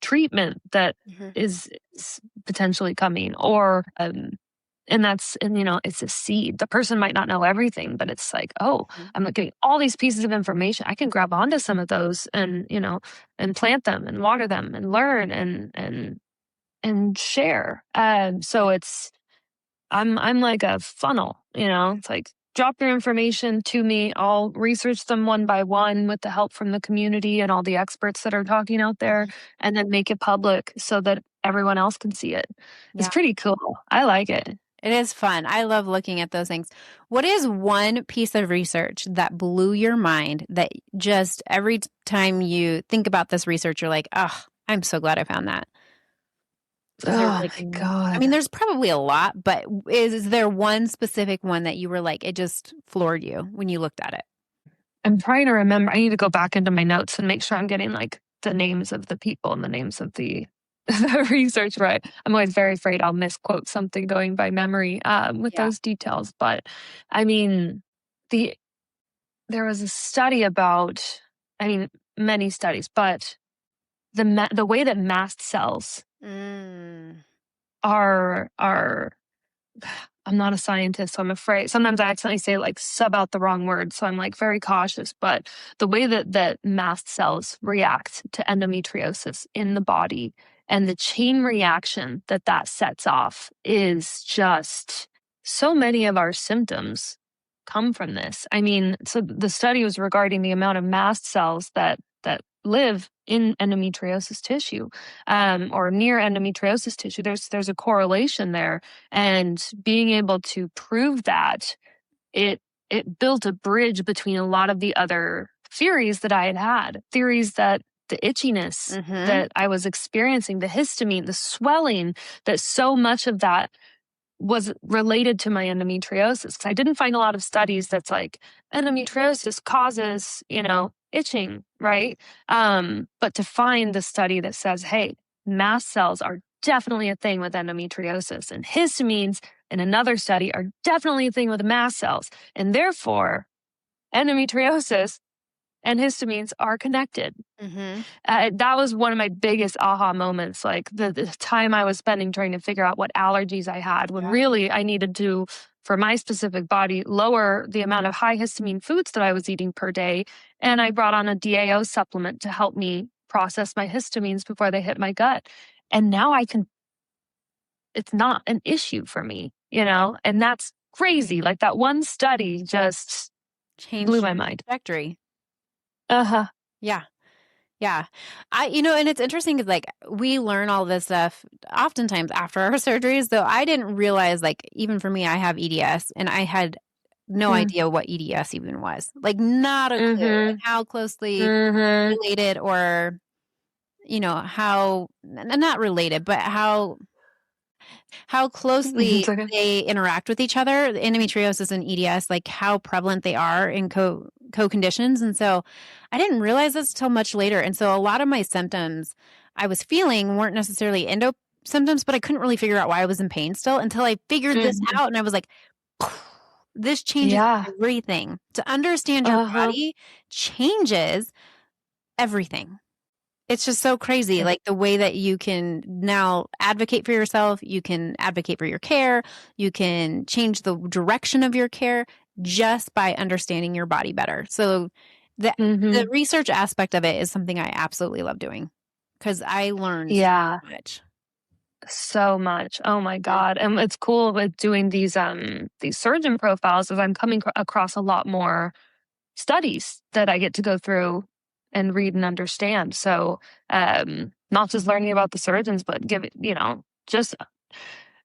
treatment that Mhm. is potentially coming, or and you know, it's a seed. The person might not know everything, but it's like, oh, Mhm. I'm getting all these pieces of information. I can grab onto some of those and, you know, and plant them and water them and learn and share. So I'm like a funnel, you know. It's like drop your information to me. I'll research them one by one with the help from the community and all the experts that are talking out there, Mhm. and then make it public so that everyone else can see it. It's Yeah. pretty cool. I like it. It is fun. I love looking at those things. What is one piece of research that blew your mind that just every time you think about this research, you're like, oh, I'm so glad I found that? Is there Oh like, my God. there's probably a lot, but is there one specific one that you were like, it just floored you when you looked at it? I'm trying to remember. I need to go back into my notes and make sure I'm getting like the names of the people and the names of the the research right. I'm always very afraid I'll misquote something going by memory with Yeah. those details. But I mean, the there was a study about, I mean, many studies, but the way that mast cells Mm. are I'm not a scientist, so I'm afraid. Sometimes I accidentally say like sub out the wrong word, so I'm like very cautious. But the way that mast cells react to endometriosis in the body and the chain reaction that that sets off is just so many of our symptoms come from this. I mean, so the study was regarding the amount of mast cells that live in endometriosis tissue, or near endometriosis tissue. There's a correlation there, and being able to prove that, it it built a bridge between a lot of the other theories that I had. Theories that the itchiness Mm-hmm. that I was experiencing, the histamine, the swelling, that so much of that was related to my endometriosis. 'Cause I didn't find a lot of studies that's like endometriosis causes, you know, itching, right? But to find the study that says, hey, mast cells are definitely a thing with endometriosis, and histamines in another study are definitely a thing with mast cells. And therefore, endometriosis and histamines are connected. Mm-hmm. That was one of my biggest aha moments, like the time I was spending trying to figure out what allergies I had, when Yeah. really I needed to, for my specific body, lower the amount of high histamine foods that I was eating per day. And I brought on a DAO supplement to help me process my histamines before they hit my gut. And now it's not an issue for me, you know? And that's crazy. Like that one study just blew Changed my your mind. trajectory. Uh huh. Yeah. Yeah. And it's interesting because like we learn all this stuff oftentimes after our surgeries, though I didn't realize, like, even for me, I have EDS and I had no Mm idea what EDS even was. Like, not a clue, and hmm. how closely Mm hmm. related, or, how not related, but how It's closely okay. they interact with each other, the endometriosis and EDS, like how prevalent they are in co-conditions. And so I didn't realize this till much later. And so a lot of my symptoms I was feeling weren't necessarily endo symptoms, but I couldn't really figure out why I was in pain still until I figured this Mhm. out. And I was like, this changes Yeah. everything. To understand your Uh-huh. body changes everything. It's just so crazy, It like, the way that you can now advocate for yourself, you can advocate for your care, you can change the direction of your care just by understanding your body better. So the Mhm. research aspect of it is something I absolutely love doing because I learned so Yeah, much. so much. Oh my Mhm. god, and it's cool with doing these surgeon profiles is I'm coming across a lot more studies that I get to go through and read and understand. So, not just learning about the surgeons, but give it, you know, just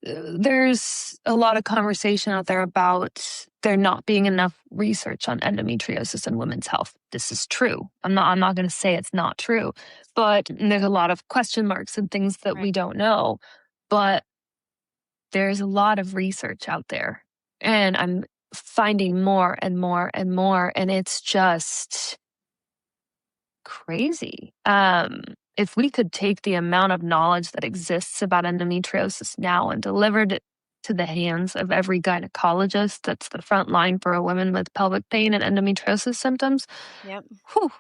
there's a lot of conversation out there about there not being enough research on endometriosis and women's health. This is true. I'm not going to say it's not true, but there's a lot of question marks and things that Right. we don't know. But there's a lot of research out there, and finding more and more and more, and it's just crazy. If we could take the amount of knowledge that exists about endometriosis now and delivered it to the hands of every gynecologist that's the front line for a woman with pelvic pain and endometriosis symptoms, Yep. whew,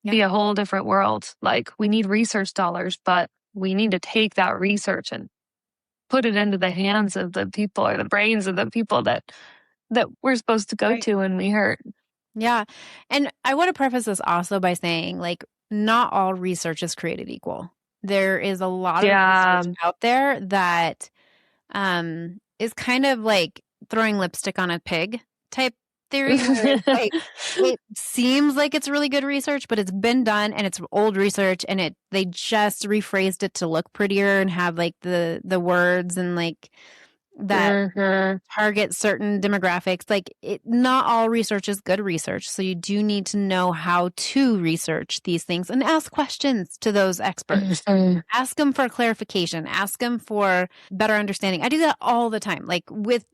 Yep. be a whole different world. Like, we need research dollars, but we need to take that research and put it into the hands of the people, or the brains of the people that we're supposed to go Right. to when we hurt. Yeah. And I want to preface this also by saying, like, not all research is created equal. There is a lot of Yeah. research out there that is kind of like throwing lipstick on a pig type theory, where it's like it seems like it's really good research, but it's been done and it's old research, and they just rephrased it to look prettier and have like the words and like that Mhm. target certain demographics. Like, not all research is good research. So you do need to know how to research these things and ask questions to those experts. Mhm. Ask them for clarification, ask them for better understanding. I do that all the time. Like, with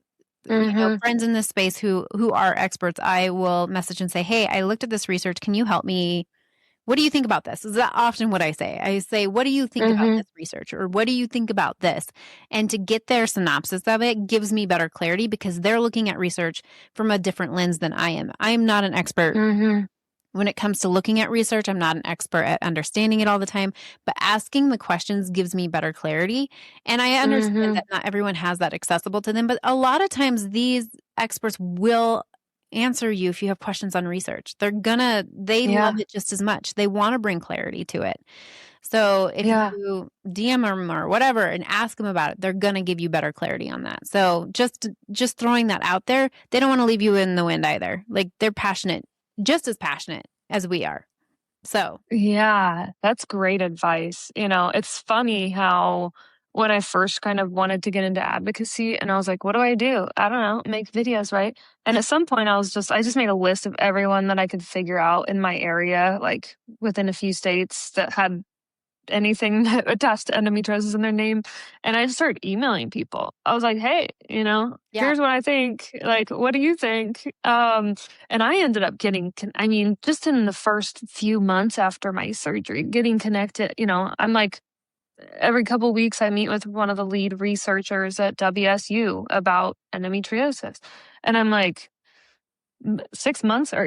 Mhm. friends in this space who are experts, I will message and say, "Hey, I looked at this research. Can you help me? What do you think about this?" Is that often what I say? I say, "What do you think about Mhm. this research?" Or "What do you think about this?" And to get their synopsis of it gives me better clarity, because they're looking at research from a different lens than I am. I am not an expert Mhm. when it comes to looking at research. I'm not an expert at understanding it all the time, but asking the questions gives me better clarity. And I understand that Mhm. not everyone has that accessible to them, but a lot of times these experts will answer you if you have questions on research. They love Yeah. it just as much. They want to bring clarity to it. So if Yeah. you DM them or whatever and ask them about it, they're going to give you better clarity on that. So just throwing that out there, they don't want to leave you in the wind either. Like, they're passionate, just as passionate as we are. So, Yeah, that's great advice. It's funny how when I first kind of wanted to get into advocacy, and I was like, what do I do? I don't know, make videos, right? And at some point I just made a list of everyone that I could figure out in my area, like within a few states that had anything that attached to endometriosis in their name. And I just started emailing people. I was like, hey, yeah. here's what I think. Like, what do you think? And I ended up just in the first few months after my surgery, getting connected, I'm like, every couple of weeks I meet with one of the lead researchers at WSU about endometriosis. And I'm like, 6 months or,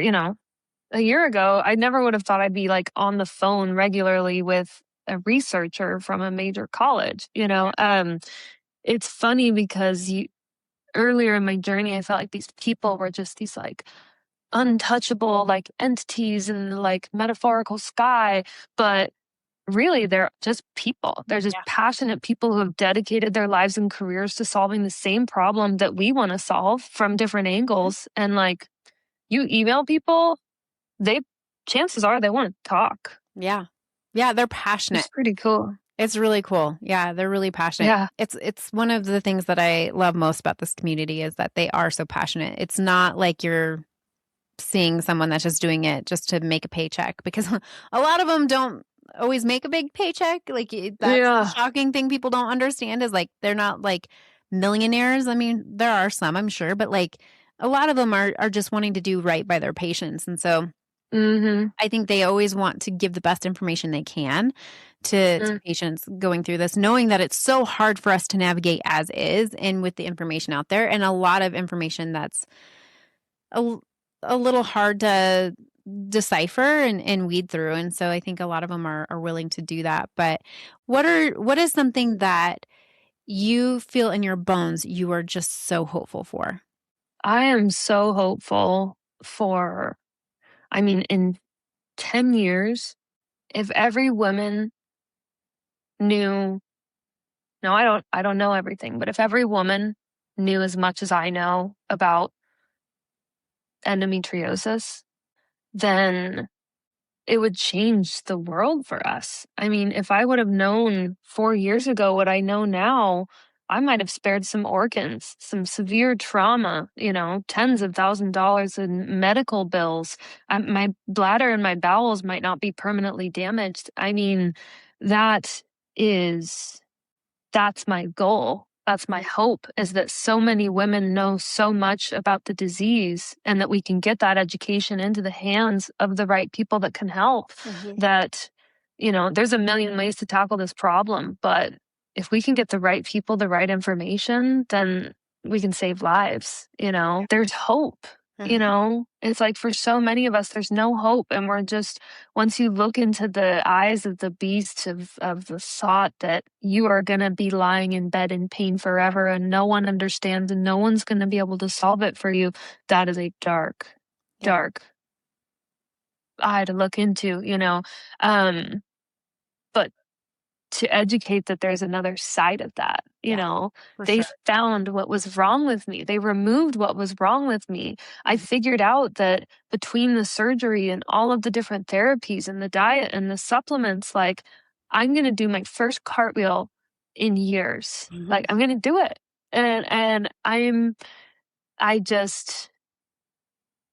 a year ago, I never would have thought I'd be like on the phone regularly with a researcher from a major college. It's funny because earlier in my journey, I felt like these people were just these like untouchable like entities in the like metaphorical sky, but really they're just people. They're just Yeah. passionate people who have dedicated their lives and careers to solving the same problem that we want to solve from different angles. And like, you email people, they chances are they want to talk. Yeah. Yeah, they're passionate. It's pretty cool. It's really cool. Yeah, they're really passionate. Yeah. It's one of the things that I love most about this community is that they are so passionate. It's not like you're seeing someone that's just doing it just to make a paycheck, because a lot of them don't always make a big paycheck. Like, that's the Yeah. shocking thing people don't understand, is like they're not like millionaires. I mean, there are some, I'm sure, but like a lot of them are just wanting to do right by their patients. And so Mhm. I think they always want to give the best information they can to Mm. patients going through this, knowing that it's so hard for us to navigate as is, and with the information out there, and a lot of information that's a, a little hard to decipher and weed through. And so I think a lot of them are willing to do that. But what is something that you feel in your bones you are just so hopeful for? I am so hopeful for, in 10 years, if every woman knew, no, I don't know everything, but if every woman knew as much as I know about endometriosis, then it would change the world for us. If I would have known 4 years ago what I know now, I might have spared some organs, some severe trauma, tens of $1,000s in medical bills. My bladder and my bowels might not be permanently damaged. That is, that's my goal. That's my hope, is that so many women know so much about the disease and that we can get that education into the hands of the right people that can help. That, there's a million ways to tackle this problem, but if we can get the right people, the right information, then we can save lives. There's hope. It's like for so many of us, there's no hope. And we're just, once you look into the eyes of the beast of the thought that you are going to be lying in bed in pain forever and no one understands and no one's going to be able to solve it for you, that is a dark eye to look into, but to educate that there's another side of that, they found what was wrong with me. They removed what was wrong with me. I figured out that between the surgery and all of the different therapies and the diet and the supplements, like I'm going to do my first cartwheel in years. Like I'm going to do it. And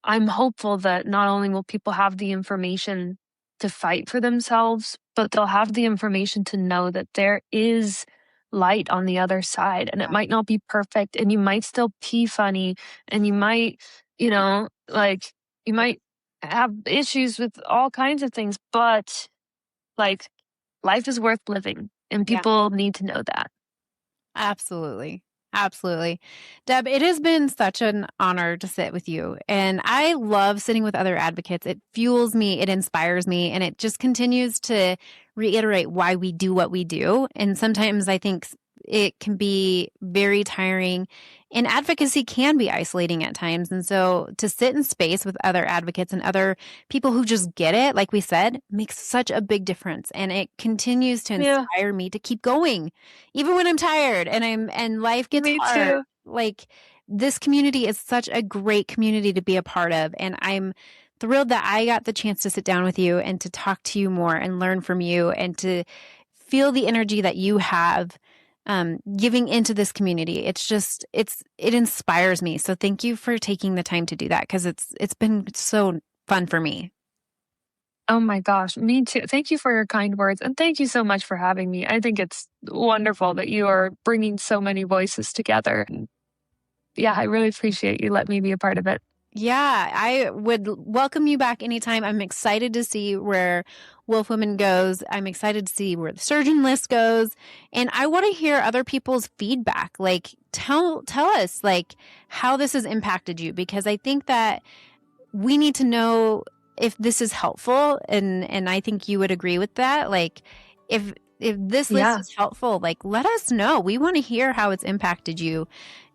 I'm hopeful that not only will people have the information to fight for themselves, but they'll have the information to know that there is light on the other side, and it might not be perfect, and you might still pee funny, and you might, you might have issues with all kinds of things, but like life is worth living, and people need to know that. Absolutely. Absolutely. Deb, it has been such an honor to sit with you. And I love sitting with other advocates. It fuels me, it inspires me, and it just continues to reiterate why we do what we do. And sometimes I think it can be very tiring, and advocacy can be isolating at times. And so to sit in space with other advocates and other people who just get it, like we said, makes such a big difference. And it continues to inspire me to keep going, even when I'm tired and life gets hard. Too. Like, this community is such a great community to be a part of. And I'm thrilled that I got the chance to sit down with you and to talk to you more and learn from you and to feel the energy that you have giving into this community. It inspires me. So thank you for taking the time to do that, because it's been so fun for me. Oh my gosh, me too. Thank you for your kind words, and thank you so much for having me. I think it's wonderful that you are bringing so many voices together. Yeah, I really appreciate you letting me be a part of it. Yeah, I would welcome you back anytime. I'm excited to see where Wulf Woman goes. I'm excited to see where the surgeon list goes. And I want to hear other people's feedback. Like, tell us like how this has impacted you, because I think that we need to know if this is helpful. And I think you would agree with that. Like, if this list is helpful, like, let us know. We want to hear how it's impacted you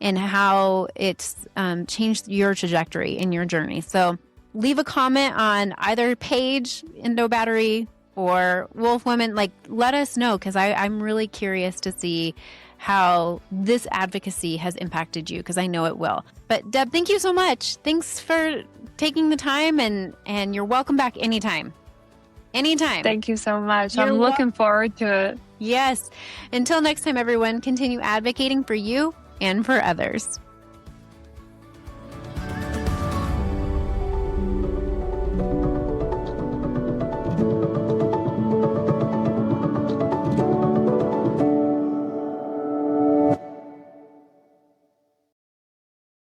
and how it's changed your trajectory in your journey. So leave a comment on either page, Endo Battery or Wulf Woman. Like, let us know, because I'm really curious to see how this advocacy has impacted you, because I know it will. But Deb, thank you so much. Thanks for taking the time, and you're welcome back anytime. Anytime. Thank you so much. I'm looking forward to it. Yes. Until next time, everyone, continue advocating for you and for others.